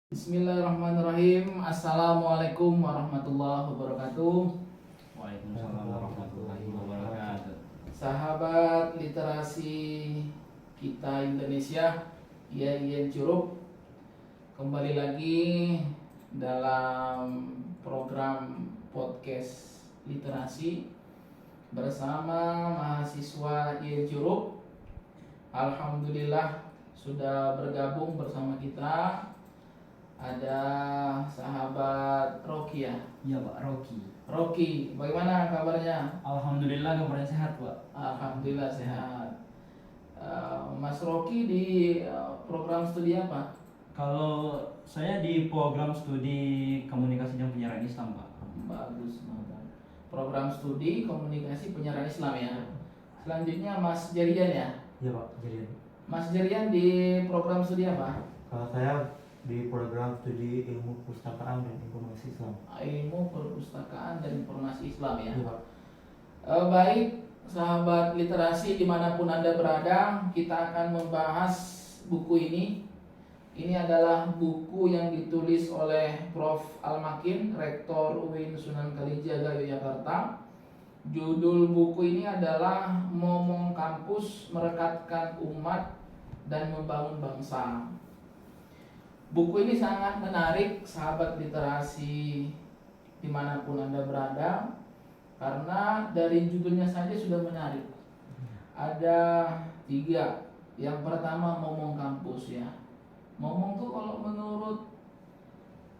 Bismillahirrahmanirrahim. Assalamualaikum warahmatullahi wabarakatuh. Waalaikumsalam warahmatullahi wabarakatuh. Sahabat literasi kita Indonesia, IAIN Curup, kembali lagi dalam program podcast literasi bersama mahasiswa IAIN Curup. Alhamdulillah sudah bergabung bersama kita. Ada sahabat Rocky ya? Iya Pak, Rocky. Rocky, bagaimana kabarnya? Alhamdulillah kabarnya sehat Pak. Alhamdulillah sehat. Mas Rocky di program studi apa? Kalau saya di program studi komunikasi dan penyiaran Islam Pak. Bagus banget. Program studi komunikasi penyiaran Islam ya. Selanjutnya Mas Jerian ya? Iya Pak, jadi Mas Jerian di program studi apa? kalau saya di program studi ilmu perpustakaan dan informasi Islam. Ilmu perpustakaan dan informasi Islam ya. Iya Pak. Baik, sahabat literasi dimanapun Anda berada, kita akan membahas buku ini. Ini adalah buku yang ditulis oleh Prof. Al-Makin, Rektor UIN Sunan Kalijaga, Yogyakarta. Judul buku ini adalah Momong Kampus Merekatkan Umat dan Membangun Bangsa. Buku ini sangat menarik, sahabat literasi dimanapun Anda berada, karena dari judulnya saja sudah menarik. Ada 3. Yang pertama momong kampus ya. Momong tuh kalau menurut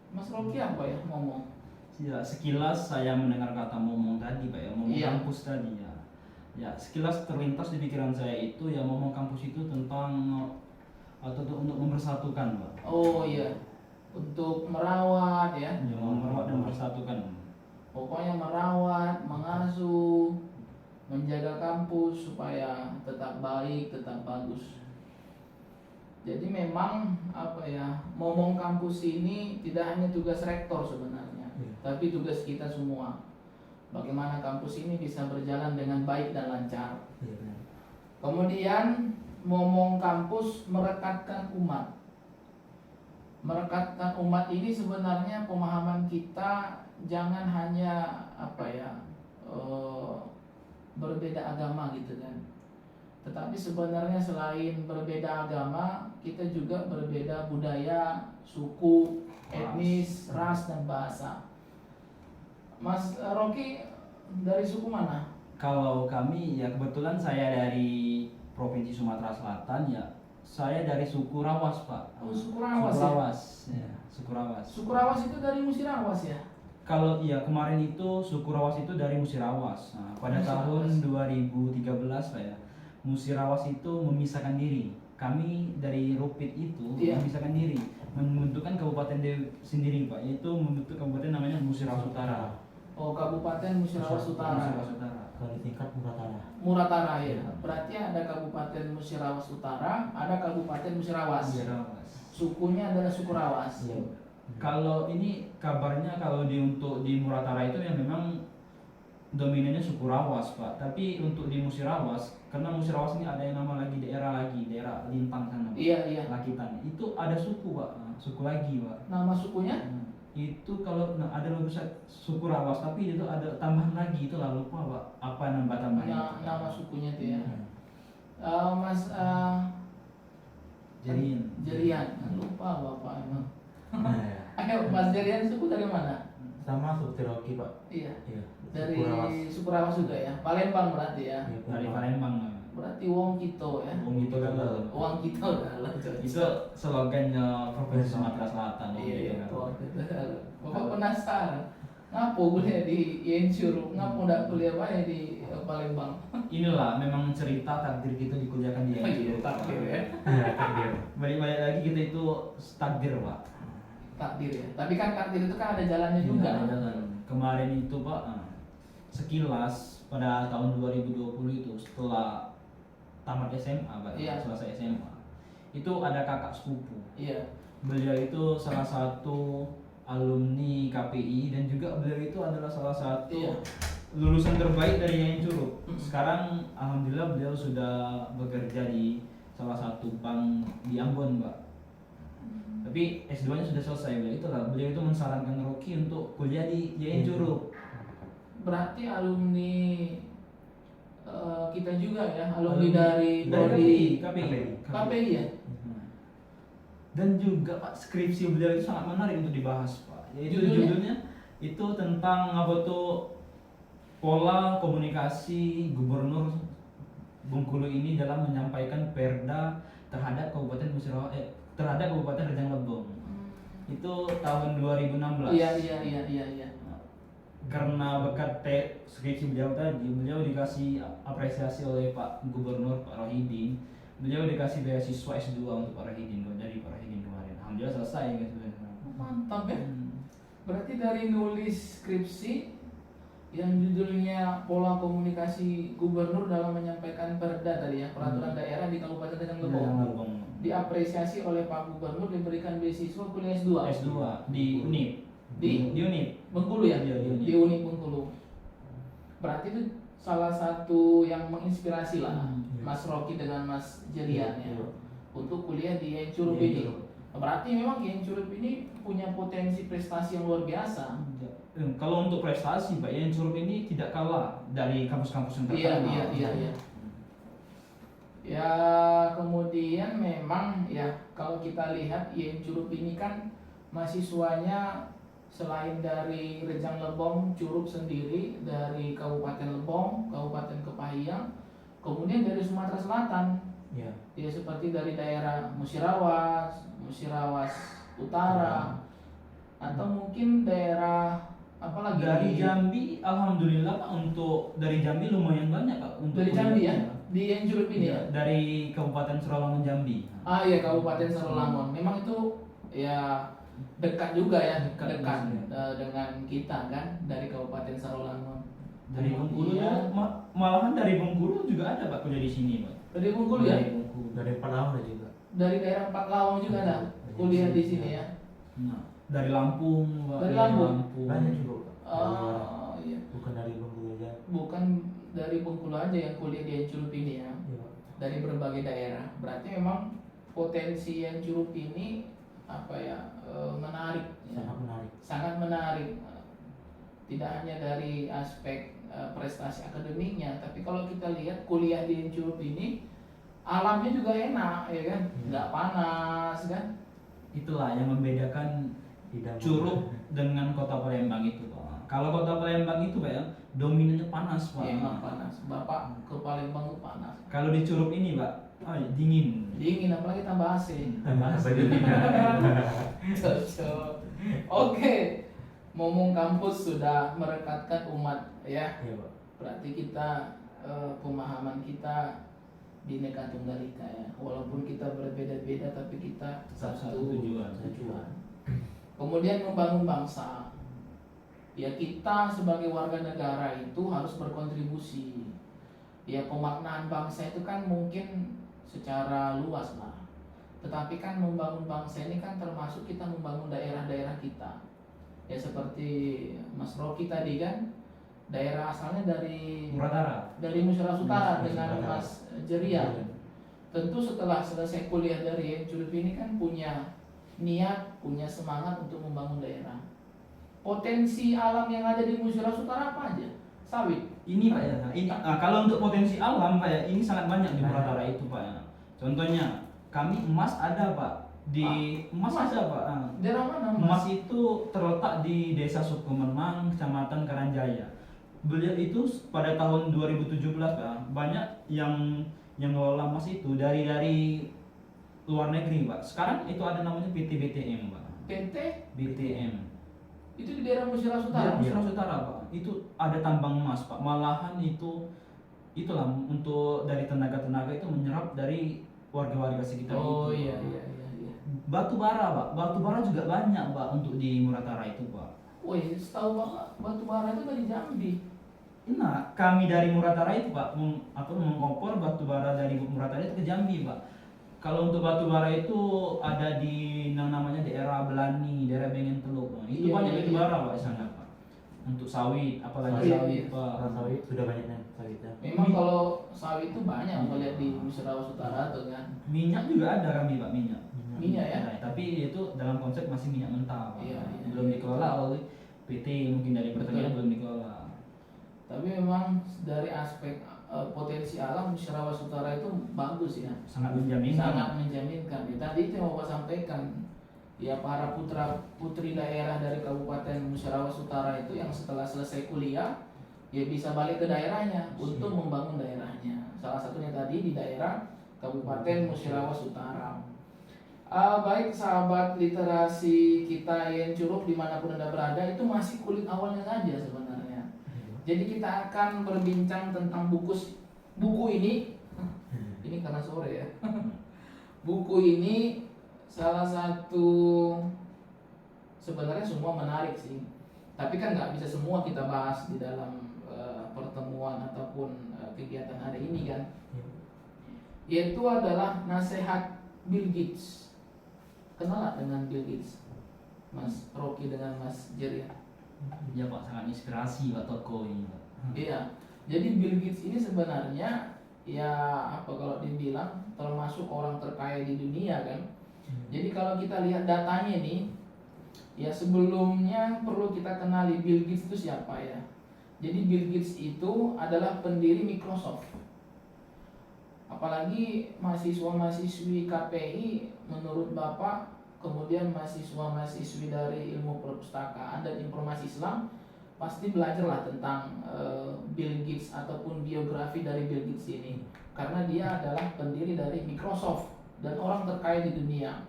Mas Rocky apa ya momong? Ya, sekilas saya mendengar kata momong tadi Pak ya, momong Iya. kampus tadi ya. Ya, sekilas terlintas di pikiran saya itu ya momong kampus itu tentang atau untuk mempersatukan Pak. Oh iya, untuk merawat ya. Ya, merawat dan mempersatukan. Pokoknya merawat, mengasuh, menjaga kampus supaya tetap baik, tetap bagus. Jadi memang apa ya, momong kampus ini tidak hanya tugas rektor sebenarnya, tapi tugas kita semua. Bagaimana kampus ini bisa berjalan dengan baik dan lancar. Iya benar. Kemudian momong kampus merekatkan umat. Merekatkan umat ini sebenarnya pemahaman kita jangan hanya apa ya, berbeda agama gitu kan. Tetapi sebenarnya selain berbeda agama, kita juga berbeda budaya, suku, etnis, ras dan bahasa. Mas Rocky dari suku mana? Kalau kami ya kebetulan saya dari Provinsi Sumatera Selatan ya. Saya dari suku Rawas Pak. Oh, suku Rawas Suku ya? Rawas. Ya, suku Rawas. Suku Rawas itu dari Musirawas ya? Kalau iya kemarin itu suku Rawas itu dari Musirawas. Nah, pada Musirawas. tahun 2013 Pak ya. Musirawas itu memisahkan diri. Kami dari Rupit itu Iya. memisahkan diri, membentukkan kabupaten sendiri Pak, yaitu membentuk kabupaten namanya Musirawas Utara. Oh, Kabupaten Musirawas Utara. Musirawas Utara. Kalau di tingkat Muratara. Muratara ya. Berarti ada Kabupaten Musirawas Utara, ada Kabupaten Musirawas. Musirawas. Sukunya adalah suku Rawas. Iya. Kalau ini kabarnya kalau untuk di Muratara itu ya memang dominannya suku Rawas Pak. Tapi untuk di Musirawas, karena Musirawas ini ada yang nama daerah Lintang sana Pak. Iya, iya. Lakitan. Itu ada suku Pak, suku lagi Pak. Nama sukunya? Itu kalau ada logo suku Rawas, tapi itu ada tambahan lagi, itu lah lupa Pak. Apa nama tambahannya? Nama sukunya itu ya. Hmm. Mas Jerian. Jerian. Lupa Bapak emang. Nah, Ayo, Mas Jerian suku dari mana? sama seperti Rocky Pak. Iya. Iya. Dari Suku Rawas. suku Rawas juga ya. Palembang berarti ya. Iya, Dari Pak. Palembang. Berarti Wong Kito ya. Wong itu kan Wong Kito adalah itu slogannya Provinsi Sumatera Selatan. Iya, gitu kan. Bapak penasaran. Ngapo kuliah di IAIN Curup? Ngapo ndak kuliah banyak di Palembang? Inilah memang cerita takdir kita dikuliahkan di Oh iya, takdir ya. Iya, takdir. Balik-balik lagi kita itu takdir Pak. Takdir ya. Tapi kan takdir itu kan ada jalannya juga. Iya, ada jalan. Kemarin itu Pak, sekilas pada tahun 2020 itu setelah tamat SMA Pak, Iya. selesai SMA, itu ada kakak sepupu. Iya. Beliau itu salah satu alumni KPI dan juga beliau itu adalah salah satu Iya. lulusan terbaik dari IAIN Curup. Sekarang alhamdulillah beliau sudah bekerja di salah satu bank di Ambon, Mbak. Tapi Tapi S2-nya sudah selesai. Beliau itu mensarankan Rocky untuk kuliah di YN Curup. Berarti alumni kita juga ya, alumni dari prodi KPI ya. Dan juga Pak, skripsi beliau itu sangat menarik untuk dibahas Pak. Yaitu Judulnya? judulnya itu tentang apa tuh, pola komunikasi Gubernur Bengkulu ini dalam menyampaikan perda terhadap Kabupaten terhadap Kabupaten Rejang Lebong. Itu tahun 2016. Iya. Karena berkat skripsi beliau tadi, beliau dikasih apresiasi oleh Pak Gubernur Pak Rohidin. Beliau dikasih beasiswa S2 untuk Pak Rohidin, dari Pak Rohidin kemarin. Alhamdulillah selesai guys. Mantap ya. Berarti dari nulis skripsi yang judulnya pola komunikasi gubernur dalam menyampaikan perda tadi ya, peraturan daerah di Kabupaten Rejang Lebong, diapresiasi oleh Pak Gubernur, diberikan beasiswa kuliah S2 di UNIP. Di UNIP Bengkulu ya, Iya, di UNIP. di UNIP Bengkulu. Berarti itu salah satu yang menginspirasi lah Mas Rocky dengan Mas Jerian ya, untuk kuliah di YN Curup ini. Berarti memang YN Curup ini punya potensi prestasi yang luar biasa. Kalau untuk prestasi Pak, YN Curup ini tidak kalah dari kampus-kampus yang terkenal. Iya. Ya kemudian memang ya kalau kita lihat YN Curup ini kan mahasiswanya selain dari Rejang Lebong, Curup sendiri, dari Kabupaten Lebong, Kabupaten Kepahyang, kemudian dari Sumatera Selatan. Ya. Ya seperti dari daerah Musirawas Utara, atau mungkin daerah apa lagi? Dari Jambi, alhamdulillah Pak, untuk dari Jambi lumayan banyak Pak. Untuk Dari Jambi ya, di YN Curup ini ya. Dari Kabupaten Serawangun Jambi. Ah iya, Kabupaten Serawangun. Memang itu ya dekat juga ya, dekat dengan kita kan, dari Kabupaten Serawangun. Dari Bengkulu Kemudian- malahan dari Bengkulu juga ada Pak kuliah di sini Pak. Dari Bengkulu ya, Dari Bengkulu. Dari Palawan juga. dari daerah Empat Lawang juga ada kuliah di sini ya. Nah, dari Lampung Pak. Dari Lampung. Banyak juga Pak. Oh iya, Bukan dari Bengkulu aja. bukan dari Bengkulu aja yang kuliah di YN Curup ini ya, Iya. dari berbagai daerah. Berarti memang potensi YN Curup ini apa ya, menarik ya. Sangat menarik. Sangat menarik. Tidak hanya dari aspek prestasi akademiknya, tapi kalau kita lihat kuliah di YN Curup ini alamnya juga enak ya kan, nggak panas kan. Itulah yang membedakan Tidak Curup dengan Kota Palembang itu Pak. Kalau Kota Palembang itu Pak ya, dominannya panas Pak. Ya, emang panas. Bapak ke Palembang tuh panas. Kalau di Curup ini Pak, dingin. Dingin, apalagi tambah AC. Iya. Cocok. Oke, ngomong kampus sudah merekatkan umat ya. Iya Pak. Berarti kita pemahaman kita Bhinneka Tunggal Ika ya. Walaupun kita berbeda-beda tapi kita Tetap satu satu tujuan. tujuan. Kemudian membangun bangsa. Ya kita sebagai warga negara itu harus berkontribusi. Ya pemaknaan bangsa itu kan mungkin secara luas lah. Tetapi kan membangun bangsa ini kan termasuk kita membangun daerah-daerah kita. Ya seperti Mas Rocky tadi kan, daerah asalnya dari Muratara. Musirawas Utara Musirawas dengan Utara. Mas Jerian. Tentu setelah selesai kuliah dari YN Curup ini kan punya niat, punya semangat untuk membangun daerah. Potensi alam yang ada di Musirawas Utara apa aja? Sawit. Ini Pak ya. Kalau untuk potensi alam Pak ya, ini sangat banyak di Muratara itu Pak ya. Contohnya kami emas ada Pak. Emas ada Pak. Daerah mana Emas itu terletak di Desa Sukumenang, Kecamatan Karangjaya. Beliau itu pada tahun 2017 Pak, banyak yang ngelola emas itu dari luar negeri Pak. Sekarang itu ada namanya PT BTM Pak. PT BTM. itu di daerah Musirawas Di Utara. Musirawas Utara Pak. Itu ada tambang emas Pak. Malahan itulah untuk dari tenaga-tenaga itu menyerap dari warga-warga sekitar Oh itu. iya. Batu bara Pak. Batu bara juga banyak Pak untuk di Muratara itu Pak. Wih, setahu Bapak batu bara itu dari Jambi. Nah, kami dari Muratara itu Pak mengopor batu bara dari Muratara itu ke Jambi Pak. Kalau untuk batu bara itu ada di namanya daerah Belani, daerah Bengen Teluk. Itu Iya, banyak iya, batu iya. bara Pak di sana Pak. Untuk sawit, apalagi Iya, sawit iya. Pak. Orang sawit sudah banyaknya sawitnya. Memang kalau sawit itu banyak aku lihat di Musirawas Utara tuh kan. Minyak juga ada kami Pak, minyak. minyak ya. Nah, tapi itu dalam konsep masih minyak mentah, Pak. Iya, iya. Belum dikelola oleh PT, mungkin dari pertamina belum dikelola. Tapi memang dari aspek potensi alam Musyarawat Utara itu bagus ya, Sangat menjaminkan. sangat menjaminkan. Ya, tadi itu yang Bapak sampaikan, ya para putra putri daerah dari Kabupaten Musyarawat Utara itu yang setelah selesai kuliah ya bisa balik ke daerahnya untuk membangun daerahnya. Salah satunya tadi di daerah Kabupaten Musyarawat Utara. Baik sahabat literasi kita yang curug dimanapun Anda berada, itu masih kulit awalnya saja sebenarnya. Jadi kita akan berbincang tentang buku ini karena sore ya. Buku ini salah satu, sebenarnya semua menarik sih, tapi kan nggak bisa semua kita bahas di dalam pertemuan ataupun kegiatan hari ini kan. Yaitu adalah nasihat Bill Gates. Kenal nggak dengan Bill Gates, Mas Rocky dengan Mas Jerry? Ya Pak, sangat inspirasi Pak tokoh ini, Pak. Iya, jadi Bill Gates ini sebenarnya ya apa kalau dibilang termasuk orang terkaya di dunia kan. Jadi kalau kita lihat datanya nih, ya sebelumnya perlu kita kenali Bill Gates itu siapa ya. Jadi Bill Gates itu adalah pendiri Microsoft. Apalagi mahasiswa-mahasiswi KPI menurut Bapak, kemudian mahasiswa-mahasiswi dari ilmu perpustakaan dan informasi Islam pasti belajarlah tentang Bill Gates ataupun biografi dari Bill Gates ini, karena dia adalah pendiri dari Microsoft dan orang terkaya di dunia.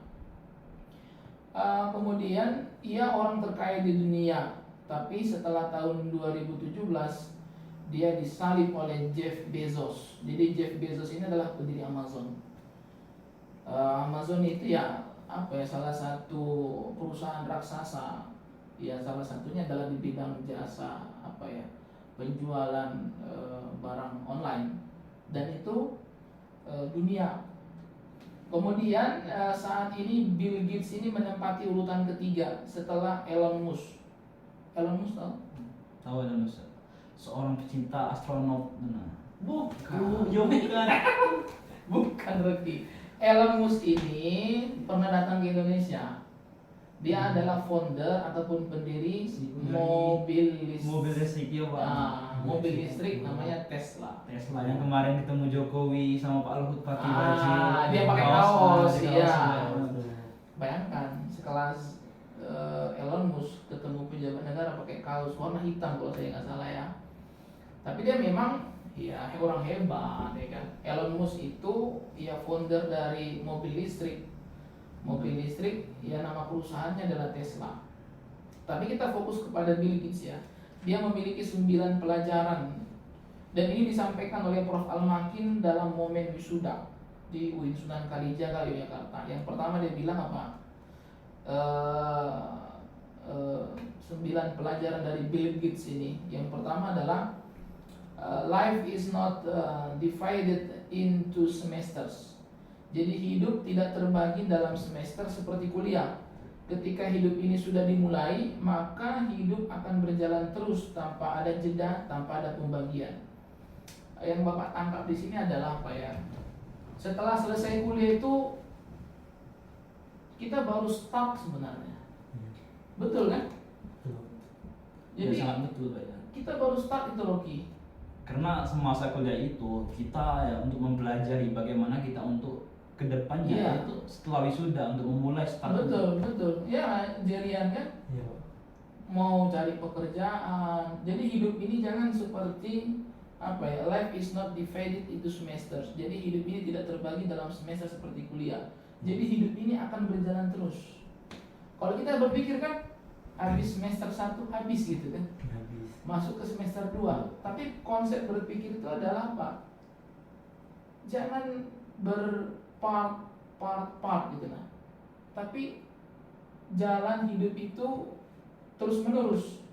Kemudian ia orang terkaya di dunia, tapi setelah tahun 2017 dia disalib oleh Jeff Bezos. Jadi Jeff Bezos ini adalah pendiri Amazon. Amazon itu ya apa ya, salah satu perusahaan raksasa. Ya salah satunya adalah di bidang jasa apa ya, penjualan barang online, dan itu dunia. Kemudian saat ini Bill Gates ini menempati urutan ketiga setelah Elon Musk. Elon Musk tahu? Tahu Elon Musk, seorang pecinta astronot. Nah, Bukan. bukan. Bukan Rocky. Elon Musk ini pernah datang ke Indonesia. Dia adalah founder ataupun pendiri mobil listrik ya Pak. Mobil listrik namanya Tesla. Tesla yang kemarin ketemu Jokowi sama Pak Luhut pakai baju. Dia pakai kaos, iya. Bayangkan sekelas Elon Musk ketemu pejabat negara pakai kaos warna hitam kalau saya nggak salah ya. Tapi dia memang ya orang hebat ya kan. Elon Musk itu ya founder dari mobil listrik. Mobil listrik ya nama perusahaannya adalah Tesla. Tapi kita fokus kepada Bill Gates ya. Dia memiliki 9 pelajaran, dan ini disampaikan oleh Prof. Al-Makin dalam momen wisuda di UIN Sunan Kalijaga Yogyakarta. Yang pertama dia bilang apa? 9 pelajaran dari Bill Gates ini. Yang pertama adalah life is not divided into semesters. Jadi hidup tidak terbagi dalam semester seperti kuliah. Ketika hidup ini sudah dimulai, maka hidup akan berjalan terus tanpa ada jeda, tanpa ada pembagian. Yang Bapak tangkap di sini adalah apa ya? Setelah selesai kuliah itu kita baru start sebenarnya. Betul kan? Jadi Ya, sangat betul Pak ya. kita baru start itu Rocky. Karena semasa kuliah itu kita ya untuk mempelajari bagaimana kita untuk kedepannya itu setelah wisuda untuk memulai start. Betul ya, Jerian kan mau cari pekerjaan. Jadi hidup ini jangan seperti apa ya, life is not divided into semesters. Jadi hidup ini tidak terbagi dalam semester seperti kuliah. Jadi hidup ini akan berjalan terus. Kalau kita berpikir kan habis semester 1 habis gitu kan, masuk ke semester 2. Tapi konsep berpikir itu adalah apa? Jangan part gitu nah. Tapi jalan hidup itu terus menerus.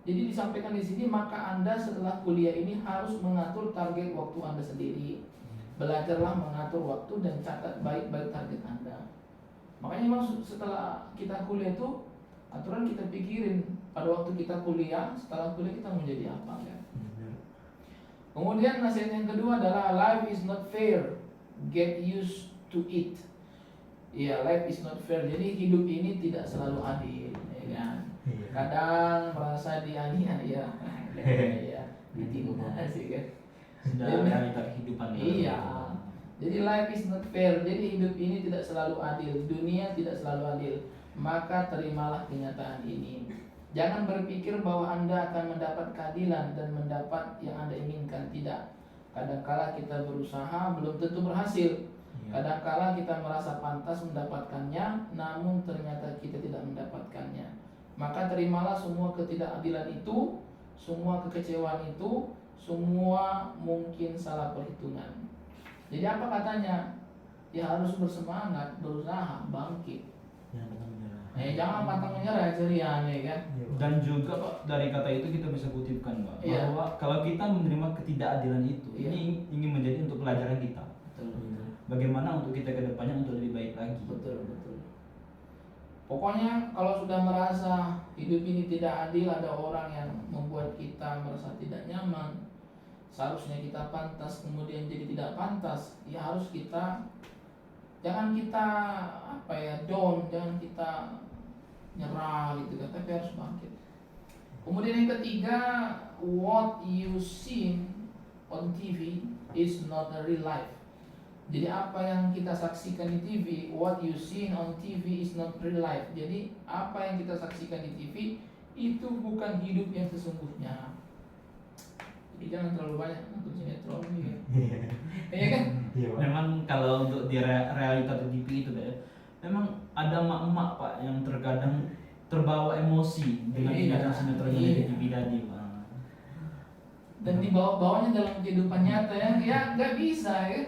Jadi disampaikan di sini, maka Anda setelah kuliah ini harus mengatur target waktu Anda sendiri. Belajarlah mengatur waktu dan catat baik-baik target Anda. Makanya memang setelah kita kuliah itu aturan kita pikirin pada waktu kita kuliah, setelah kuliah kita mau jadi apa kan. Kemudian nasihat yang kedua adalah life is not fair. Get used to it. Iya, life is not fair. Jadi hidup ini tidak selalu adil, ya kan? Iya. Kadang merasa dianiaya, ya, ditindas, kan? Sudah Jadi- realita kehidupan. Iya. Jadi life is not fair. Jadi hidup ini tidak selalu adil. Dunia tidak selalu adil. Maka terimalah kenyataan ini. Jangan berpikir bahwa Anda akan mendapat keadilan dan mendapat yang Anda inginkan. Tidak. Kadangkala kita berusaha belum tentu berhasil. Iya. Kadangkala kita merasa pantas mendapatkannya, namun ternyata kita tidak mendapatkannya. Maka terimalah semua ketidakadilan itu, semua kekecewaan itu, semua mungkin salah perhitungan. Jadi apa katanya? Ya harus bersemangat, berusaha, bangkit. Jangan menyerah. Jangan pantang menyerah, cerian, ya kan? Iya, Pak. Dan juga Pak, dari kata itu kita bisa kutipkan Pak, Iya. bahwa kalau kita menerima ketidakadilan itu, Iya. ini ingin menjadi untuk pelajaran kita. Betul, betul. Bagaimana untuk kita ke depannya untuk lebih baik lagi. Betul, betul. Pokoknya kalau sudah merasa hidup ini tidak adil, ada orang yang membuat kita merasa tidak nyaman, seharusnya kita pantas kemudian jadi tidak pantas, ya harus kita, jangan kita down, jangan kita nyerah gitu kan, tapi harus bangkit. Kemudian yang ketiga, what you see on TV is not a real life. Jadi apa yang kita saksikan di TV, what you see on TV is not real life. Jadi apa yang kita saksikan di TV itu bukan hidup yang sesungguhnya. Jadi jangan terlalu banyak nonton sinetron gitu. Iya. Iya kan? Iya, Pak. Memang kalau untuk di realita TV itu deh, memang ada emak-emak Pak yang terkadang terbawa emosi dengan Iya. tindakan sinetron yang Iya. di TV tadi Pak. Dan dibawa-bawanya dalam kehidupan nyata ya nggak bisa ya.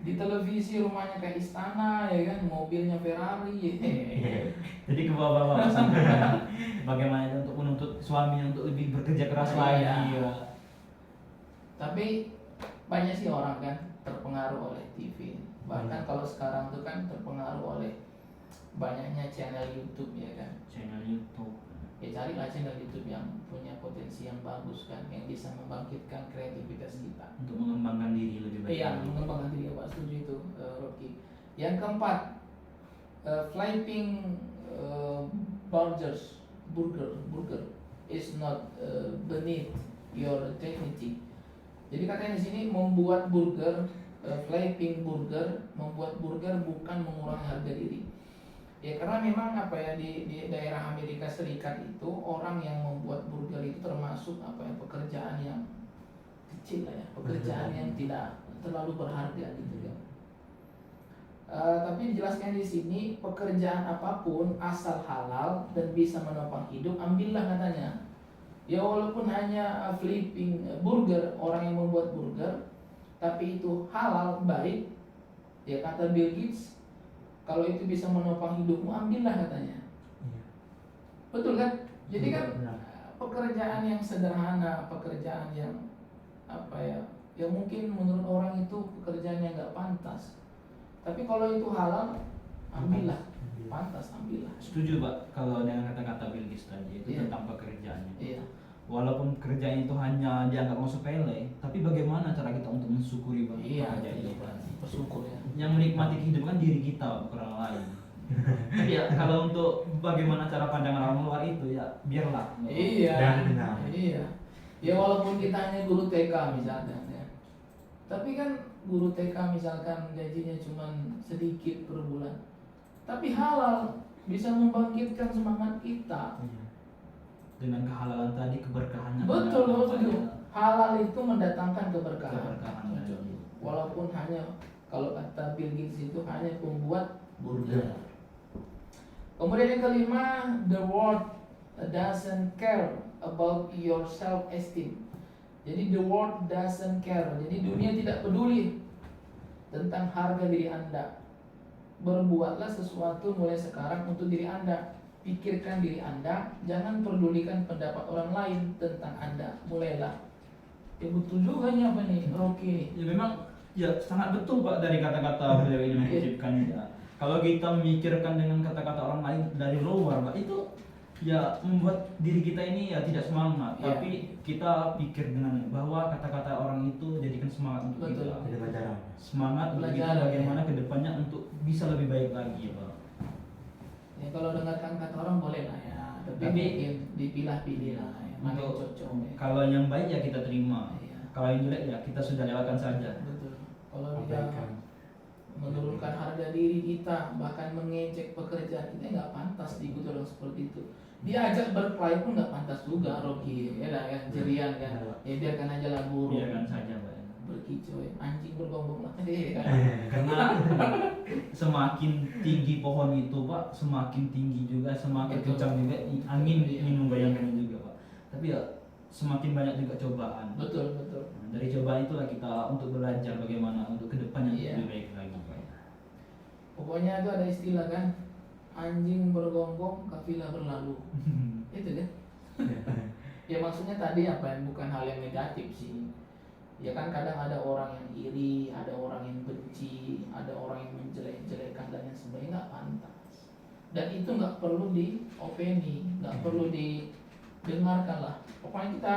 Di televisi rumahnya kayak istana ya kan, mobilnya Ferrari ya. Jadi ke bawah-bawah sampai bagaimana itu untuk menuntut suaminya untuk lebih bekerja keras lagi. Iya. Ya. Tapi banyak sih orang kan terpengaruh oleh TV. Bahkan kalau sekarang tuh kan terpengaruh oleh banyaknya channel YouTube ya kan. Channel YouTube. Ya carilah channel YouTube yang punya potensi yang bagus kan, yang bisa membangkitkan kreativitas kita. Untuk mengembangkan diri lebih baik. Iya, mengembangkan diri, Pak, setuju itu, Rocky. Yang keempat, flipping burger is not beneath your dignity. Jadi katanya di sini membuat burger, flipping burger, membuat burger bukan mengurangi harga diri. Ya karena memang di daerah Amerika Serikat itu orang yang membuat burger itu termasuk pekerjaan yang kecil lah ya, pekerjaan yang tidak terlalu berharga gitu kan. Tapi dijelaskan di sini pekerjaan apapun asal halal dan bisa menopang hidup, ambillah katanya. Ya walaupun hanya flipping burger, orang yang membuat burger, tapi itu halal baik, ya kata Bill Gates, kalau itu bisa menopang hidupmu, ambillah katanya. Iya. Betul kan? Jadi kan Benar. pekerjaan yang sederhana, pekerjaan yang yang mungkin menurut orang itu pekerjaan yang nggak pantas. Tapi kalau itu halal, ambillah, pantas ambillah. Setuju Pak kalau dengan kata-kata Bill Gates tadi itu Iya. tentang pekerjaannya. Iya, Walaupun pekerjaan itu hanya dianggap sepele, tapi bagaimana cara kita untuk mensyukuri Pak iya, pekerjaan itu? bersyukur ya. Yang menikmati kehidupan diri kita bukan orang lain. Tapi ya kalau untuk bagaimana cara pandangan orang luar itu ya biarlah. Iya, Dan benar. iya. Ya walaupun kita hanya guru TK misalkan ya. Tapi kan guru TK misalkan gajinya cuma sedikit per bulan. Tapi halal, bisa membangkitkan semangat kita. Iya. Dengan kehalalan tadi keberkahannya. Betul, ada, betul. ya. Halal itu mendatangkan keberkahan. Keberkahan tadi. Walaupun hanya kalau kata Bill Gates itu hanya pembuat burger. Kemudian yang kelima, the world doesn't care about your self esteem. Jadi the world doesn't care. Jadi dunia tidak peduli tentang harga diri Anda. Berbuatlah sesuatu mulai sekarang untuk diri Anda. Pikirkan diri Anda, jangan pedulikan pendapat orang lain tentang Anda. Mulailah. Ya betul juga nih apa nih, Rocky nih. Ya memang ya sangat betul Pak dari kata-kata beliau ini mengutipkan ya. Kalau kita memikirkan dengan kata-kata orang lain dari luar Pak, itu ya membuat diri kita ini ya tidak semangat, Iya. tapi kita pikir dengan bahwa kata-kata orang itu jadikan semangat untuk Betul. kita. Jadi pelajaran. Semangat untuk kita Pelajaran, bagaimana kedepannya untuk bisa lebih baik lagi ya Pak. Ya kalau dengarkan kata orang boleh lah ya, tapi Tapi- mungkin dipilah-pilih lah ya, mana yang Untuk cocok ya. kalau yang baik ya kita terima, Iya. kalau yang jelek ya kita sudah lewatkan saja. Betul. Kalau dia Abaikan. menurunkan harga diri kita, bahkan mengejek pekerjaan kita, nggak pantas diikuti orang seperti itu. Diajak berkelahi pun nggak pantas juga, Rocky ya lah ya, jerian kan. Ya biarkan aja lah burung Biarkan saja Pak. berkicau, ya. Anjing bergonggong lah ya kan. Karena semakin tinggi pohon itu Pak, semakin tinggi juga, semakin Betul. kencang juga angin Iya. ingin membayangkannya juga Pak. Tapi ya semakin banyak juga cobaan. Betul betul. Nah, dari cobaan itulah kita untuk belajar bagaimana untuk kedepannya Iya. lebih baik lagi Pak. Pokoknya itu ada istilah kan, anjing bergonggong, kafilah berlalu. Itu kan. Ya maksudnya tadi apa ya, bukan hal yang negatif sih. Ya kan kadang ada orang yang iri, ada orang yang benci, ada orang yang menjelek-jelekan dan yang sebagainya, nggak pantas. Dan itu nggak perlu diopeni, nggak perlu didengarkan lah. Pokoknya kita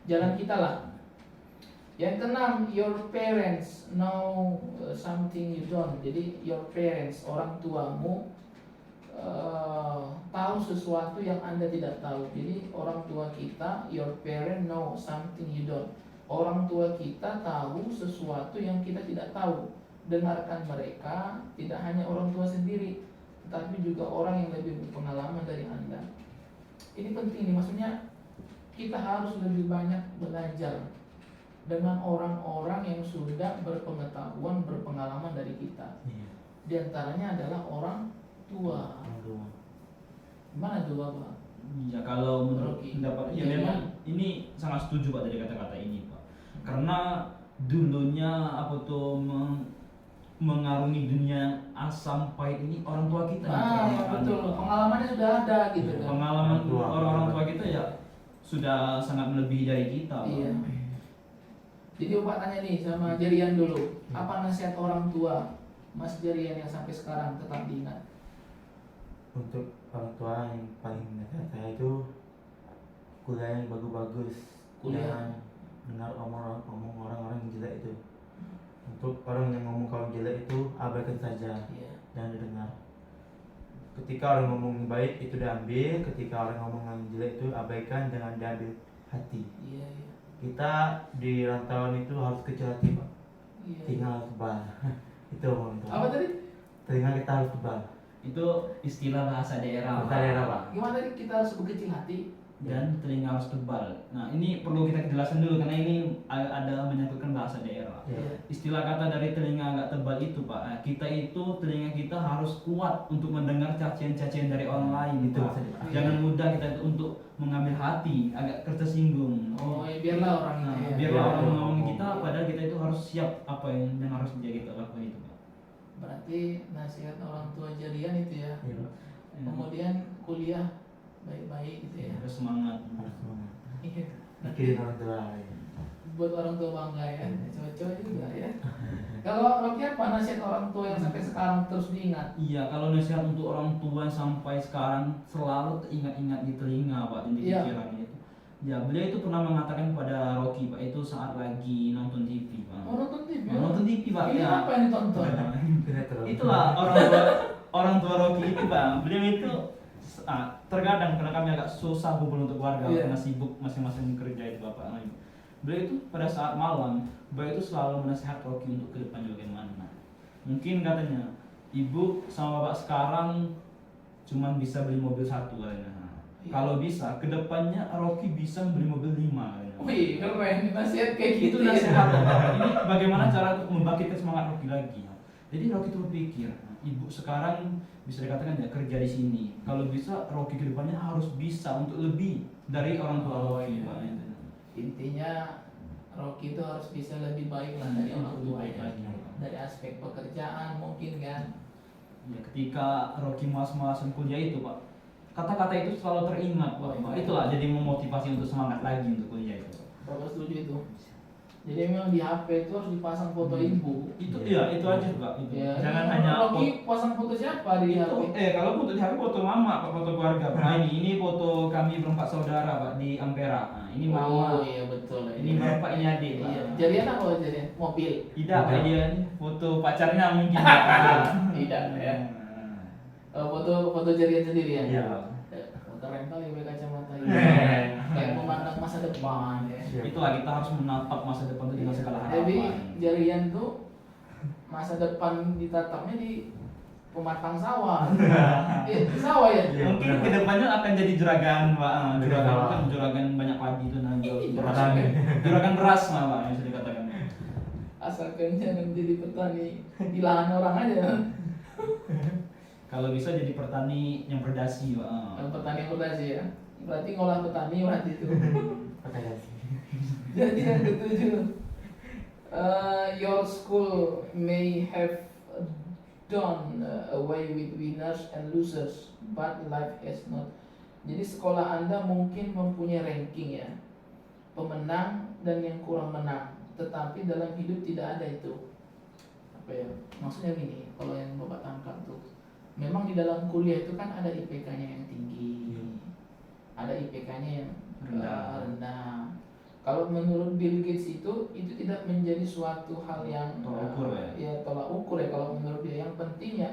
jalan kita lah. Yang keenam, your parents know something you don't. Jadi your parents, orang tuamu tahu sesuatu yang Anda tidak tahu. Jadi orang tua kita, your parent know something you don't. Orang tua kita tahu sesuatu yang kita tidak tahu. Dengarkan mereka, tidak hanya orang tua sendiri, tetapi juga orang yang lebih berpengalaman dari Anda. Ini penting nih, maksudnya kita harus lebih banyak belajar dengan orang-orang yang sudah berpengetahuan, berpengalaman dari kita. Iya. Di antaranya adalah orang tua. Aduh. Gimana tuh Bapak? Ya kalau menurut Rocky. pendapat ya Iya. memang ini sangat setuju Pak dari kata-kata ini Pak. Karena dulunya apa tuh mengarungi dunia asam pahit ini orang tua kita yang Ah, ya, termakan, betul. Pak. Pengalamannya sudah ada gitu kan. Pengalaman Orang tua. orang-orang tua kita ya sudah sangat melebihi dari kita Pak. Iya. Jadi Bapak tanya nih sama Jerian dulu, apa nasihat orang tua Mas Jerian yang sampai sekarang tetap diingat? Untuk orang tua yang paling nasihat saya itu kuliah yang bagus-bagus. Kuliah. Jangan dengar omong orang-orang yang jelek itu. Untuk orang yang ngomong kalau jelek itu abaikan saja, Iya. jangan didengar. Ketika orang ngomong baik itu diambil, ketika orang ngomong yang jelek itu abaikan, jangan diambil hati. Iya, iya. Kita di rantauan itu harus kecil hati Pak, Iya. telinga harus tebal. Itu orang tua. Apa tadi? Telinga kita harus tebal. Itu istilah bahasa daerah Bahasa daerah, Pak. Gimana tadi kita harus berkecil hati? dan telinga harus tebal. Nah ini perlu kita jelasin dulu karena ini ada menyangkutkan bahasa daerah. Iya. Istilah kata dari telinga agak tebal itu Pak, kita itu telinga kita harus kuat untuk mendengar cacian-cacian dari orang lain Itu Pak. maksudnya, Pak. Jangan mudah kita itu untuk mengambil hati, agak tersinggung. Oh, ya biarlah orang Nah, itu ya. biarlah Iya, orang iya. ngomong kita, padahal kita itu harus siap apa yang harus kita lakukan itu Pak. Berarti nasihat orang tua Jerian itu ya. Iya, Pak. Kemudian kuliah baik-baik gitu ya. Harus semangat. Harus semangat. Iya. Mikirin orang tua. Ya. Buat orang tua bangga ya. Cocok juga ya. Kalau Rocky apa nasihat orang tua yang sampai sekarang terus diingat? Iya, kalau nasihat untuk orang tua sampai sekarang selalu teringat-ingat di telinga Pak, dan di Iya. pikiran itu. Ya, beliau itu pernah mengatakan kepada Rocky Pak, itu saat lagi nonton TV Pak. Oh, nonton TV. Nonton TV Pak. Ini Ya. apa yang ditonton? Sinetron. Itulah orang tua Rocky itu Pak. Beliau itu terkadang karena kami agak susah kumpul untuk keluarga Iya. karena sibuk masing-masing kerja itu Bapak. Nah, beliau itu pada saat malam, beliau itu selalu menasihat Rocky untuk ke depannya bagaimana. Mungkin katanya, ibu sama bapak sekarang cuman bisa beli mobil satu katanya. Iya. Kalau bisa, ke depannya Rocky bisa beli mobil 5 katanya. Wih, keren. Nasihat kayak gitu Itu ya. nasihat Bapak. Ini bagaimana cara untuk membangkitkan semangat Rocky lagi. Jadi Rocky itu berpikir, ibu sekarang bisa dikatakan ya kerja di sini. Kalau bisa Rocky ke depannya harus bisa untuk lebih dari orang tua Oh, Rocky iya. Pak. Intinya Rocky itu harus bisa lebih baik lah dari orang Lebih baik tuanya. lagi. Dari aspek pekerjaan mungkin kan. Ya, ketika Rocky malas-malasan kuliah itu Pak, kata-kata itu selalu teringat Pak. Oh, iya. Itulah jadi memotivasi untuk semangat lagi untuk kuliah itu. Bapak setuju itu. Jadi memang di HP itu harus dipasang foto ibu. Itu iya, itu aja Pak. Itu. Ya, Jangan hanya Rocky pasang foto siapa di itu, HP? kalau foto di HP foto mama Pak, foto keluarga Pak. Nah, ini foto kami berempat saudara Pak di Ampera. Nah, ini mama. Oh iya betul. Ini bapak, ini adik Pak. Iya. Jadian apa jadian? Mobil. Tidak Pak, dia ini foto pacarnya mungkin Pak. Tidak ya. Foto jadian sendiri ya. Iya. Keren kali pakai kacamata ini. Iya. Kayak memandang masa depan ya. Itulah kita harus menatap masa depan itu dengan segala harapan. Jadi jarian tuh masa depan ditatapnya di pematang sawah. Iya, di sawah ya. Iya. Mungkin kedepannya akan jadi juragan Pak. Juragan Juragan. kan juragan banyak padi itu nanti. Petani. Juragan beras lah Pak, yang bisa dikatakan. Asalkan jangan jadi petani di lahan orang aja. Kalau bisa jadi petani yang berdasi Pak. Kalau petani berdasi ya. Berarti ngolah petani berarti itu. Pakai dasi. Jadi yang ketujuh, your school may have done away with winners and losers, but life has not. Jadi sekolah Anda mungkin mempunyai ranking ya, pemenang dan yang kurang menang, tetapi dalam hidup tidak ada itu. Apa ya? Maksudnya gini, kalau yang Bapak tangkap tuh, memang di dalam kuliah itu kan ada IPK-nya yang tinggi, ada IPK-nya yang rendah. Kalau menurut Bill Gates itu tidak menjadi suatu hal yang Tolak ukur ya tolak ukur ya kalau menurut dia. Yang penting ya,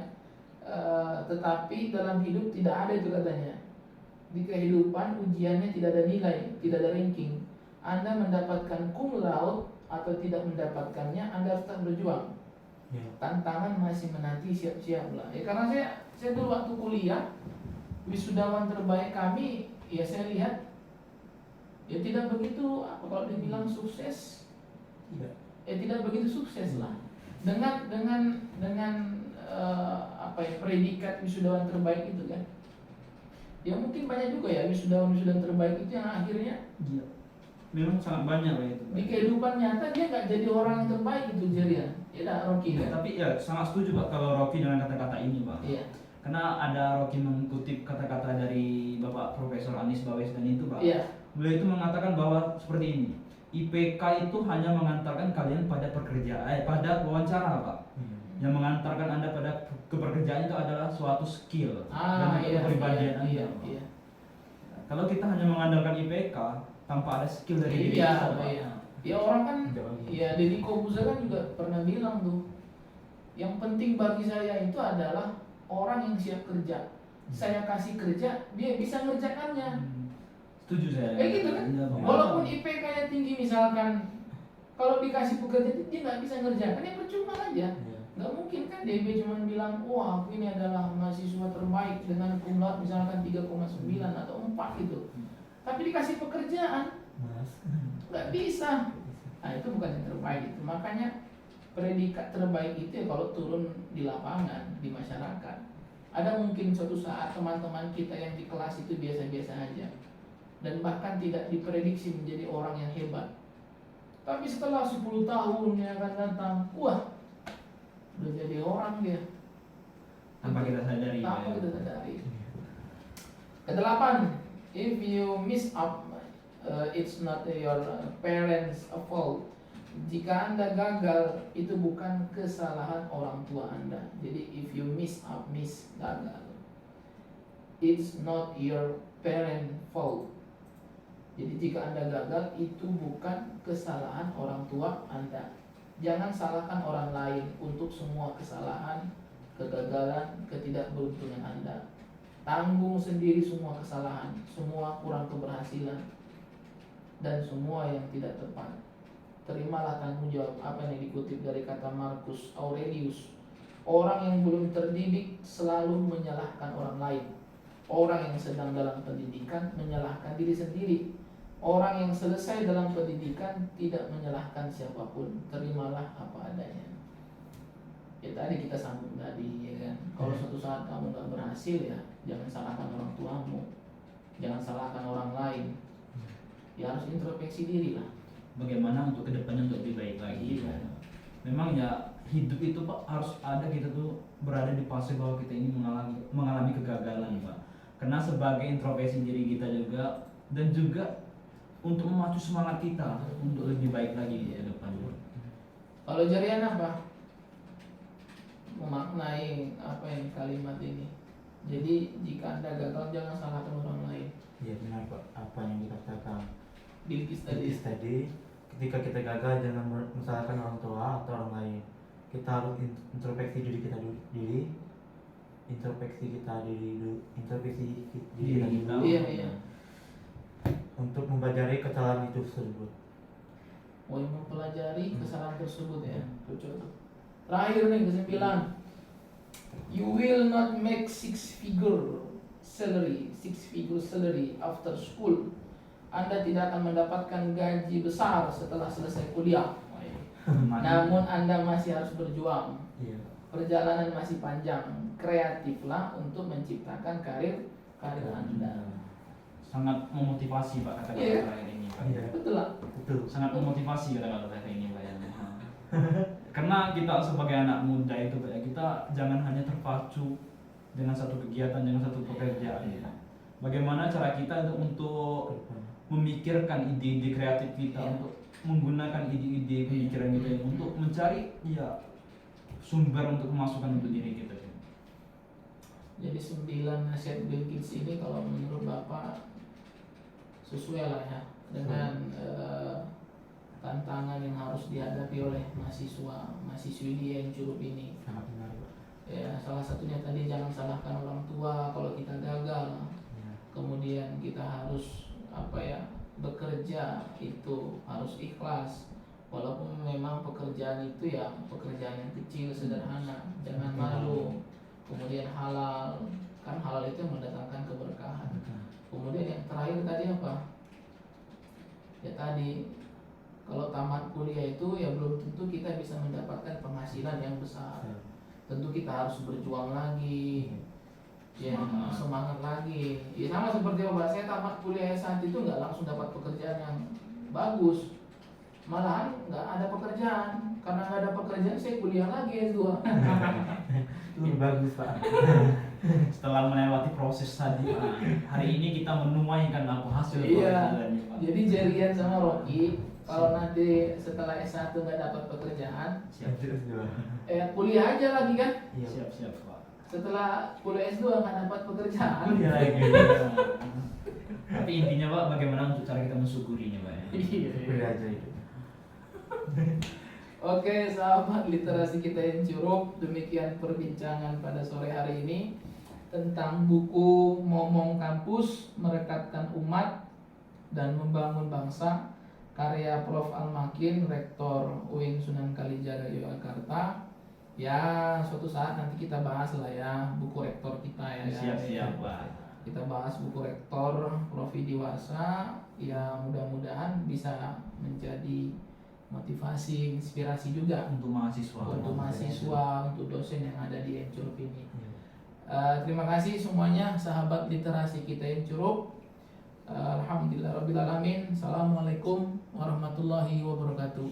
tetapi dalam hidup tidak ada itu katanya. Di kehidupan ujiannya tidak ada nilai, tidak ada ranking. Anda mendapatkan cum laude atau tidak mendapatkannya, Anda harus tetap berjuang. Tantangan masih menanti, siap-siaplah. Ya karena saya dulu waktu kuliah, wisudawan terbaik kami, ya saya lihat ya tidak begitu apa kalau dibilang sukses, tidak begitu sukses lah. Dengan apa ya, predikat wisudawan terbaik itu kan, ya mungkin banyak juga ya wisudawan terbaik itu yang akhirnya Iya. Memang sangat banyak lah itu. di kehidupan nyata dia nggak jadi orang yang terbaik itu jadian. Ya dah Rocky kan. Tapi ya sangat setuju Pak kalau Rocky dengan kata-kata ini Pak. Iya. Karena ada Rocky mengutip kata-kata dari Bapak Profesor Anies Baswedan itu Pak. Iya. Beliau itu mengatakan bahwa seperti ini. IPK itu hanya mengantarkan kalian pada pada wawancara Pak. Yang mengantarkan Anda pada kepekerjaan itu adalah suatu skill dan kepribadian Anda. Iya. Kalau kita hanya mengandalkan IPK tanpa ada skill dari diri kita, Pak. Iya. Ya orang kan, ya Deddy Kobuzer kan juga pernah bilang tuh, yang penting bagi saya itu adalah orang yang siap kerja. Saya kasih kerja, dia bisa ngerjakannya. Setuju saya. Gitu kan? Iya, Pak. Walaupun IPK-nya tinggi misalkan, kalau dikasih pekerjaan dia nggak bisa ngerjakan, ya percuma aja. Nggak mungkin kan DB cuma bilang, wah aku ini adalah mahasiswa terbaik dengan cum laude misalkan 3,9 atau 4 gitu. Tapi dikasih pekerjaan, nggak bisa. Nah itu bukan yang terbaik itu. Makanya predikat terbaik itu ya kalau turun di lapangan, di masyarakat. Ada mungkin suatu saat teman-teman kita yang di kelas itu biasa-biasa aja, dan bahkan tidak diprediksi menjadi orang yang hebat. Tapi setelah 10 tahun yang akan datang, wah udah jadi orang dia. Tanpa kita sadari. Tanpa Pak, ya. kita sadari. Kedelapan, if you miss up, it's not your parents' fault. Jika Anda gagal, itu bukan kesalahan orang tua Anda. Jadi if you miss up, gagal, it's not your parent fault. Jadi jika Anda gagal, itu bukan kesalahan orang tua Anda. Jangan salahkan orang lain untuk semua kesalahan, kegagalan, ketidakberuntungan Anda. Tanggung sendiri semua kesalahan, semua kurang keberhasilan, dan semua yang tidak tepat. Terimalah tanggung jawab. Apa yang dikutip dari kata Marcus Aurelius, orang yang belum terdidik selalu menyalahkan orang lain. Orang yang sedang dalam pendidikan menyalahkan diri sendiri. Orang yang selesai dalam pendidikan tidak menyalahkan siapapun. Terimalah apa adanya. Ya tadi kita sambung tadi ya kan. Kalau suatu saat kamu nggak berhasil ya jangan salahkan orang tuamu, jangan salahkan orang lain. Ya harus introspeksi diri lah. Bagaimana untuk kedepannya untuk lebih baik lagi. Iya. Memang ya hidup itu Pak harus ada kita tuh berada di fase bahwa kita ini mengalami kegagalan Pak. Karena sebagai introspeksi diri kita juga, dan juga untuk memacu semangat kita untuk lebih baik lagi di depan. Kalau Jarian apa? Memaknai apa yang kalimat ini. Jadi jika Anda gagal jangan salahkan orang lain. Iya benar Pak, apa yang dikatakan Bilqis tadi tadi. ketika kita gagal jangan menyalahkan orang tua atau orang lain. Kita harus introspeksi diri kita dulu, introspeksi kita diri kita dulu Iya. untuk mempelajari kesalahan itu tersebut. Mau mempelajari kesalahan tersebut ya. Cocok tuh. Terakhir nih ke-9. You will not make six figure salary after school. Anda tidak akan mendapatkan gaji besar setelah selesai kuliah. Namun Anda masih harus berjuang. Iya. Perjalanan masih panjang. Kreatiflah untuk menciptakan karir Anda. Sangat memotivasi Pak kata-kata Iya. terakhir ini Pak. Iya. Betul lah. Betul. Sangat memotivasi kata-kata terakhir ini Pak ya. Karena kita sebagai anak muda itu Pak ya, kita jangan hanya terpacu dengan satu kegiatan, dengan satu pekerjaan ya. Bagaimana cara kita untuk memikirkan ide-ide kreatif kita, Iya. untuk menggunakan ide-ide pemikiran kita ini untuk mencari ya sumber untuk pemasukan untuk diri kita. Jadi 9 nasihat Bilqis ini kalau menurut Bapak sesuai lah ya dengan tantangan yang harus dihadapi oleh mahasiswi di Encureup ini. Sangat benar Pak. Ya, salah satunya tadi jangan salahkan orang tua kalau kita gagal. Iya. Kemudian kita harus bekerja itu harus ikhlas. Walaupun memang pekerjaan itu ya pekerjaan yang kecil sederhana, jangan malu. Kemudian halal, kan halal itu yang mendatangkan keberkahan. Kemudian yang terakhir tadi apa? Ya tadi kalau tamat kuliah itu ya belum tentu kita bisa mendapatkan penghasilan yang besar. Tentu kita harus berjuang lagi, ya semangat lagi. Ya sama seperti Bapak, saya tamat kuliah S1 itu nggak langsung dapat pekerjaan yang bagus, malahan nggak ada pekerjaan. Karena nggak ada pekerjaan saya kuliah lagi S2. Itu bagus Pak. Setelah melewati proses tadi Pak, hari ini kita menuai kan apa hasil Iya. pekerjaan ini, Pak. Jadi Jarian sama Rocky kalau nanti setelah S1 nggak dapat pekerjaan, Siap. kuliah aja lagi kan. Iya. Siap Pak. Setelah kuliah S2 nggak dapat pekerjaan. Kuliah lagi. Tapi intinya Pak, bagaimana untuk cara kita mensyukurinya Pak ya? Kuliah aja itu. Oke, sahabat literasi kita yang cukup, demikian perbincangan pada sore hari ini tentang buku Momong Kampus Merekatkan Umat dan Membangun Bangsa, karya Prof. Al-Makin, Rektor UIN Sunan Kalijaga Yogyakarta. Ya, suatu saat nanti kita bahas lah ya buku rektor kita ya. Siap Pak. Kita bahas buku rektor Prof. Diwasa, ya mudah-mudahan bisa menjadi motivasi, inspirasi juga Untuk mahasiswa. untuk mahasiswa, untuk dosen yang ada di Encureup ini. Terima kasih semuanya sahabat literasi kita Encureup. Alhamdulillahirabbil alamin. Assalamualaikum warahmatullahi wabarakatuh.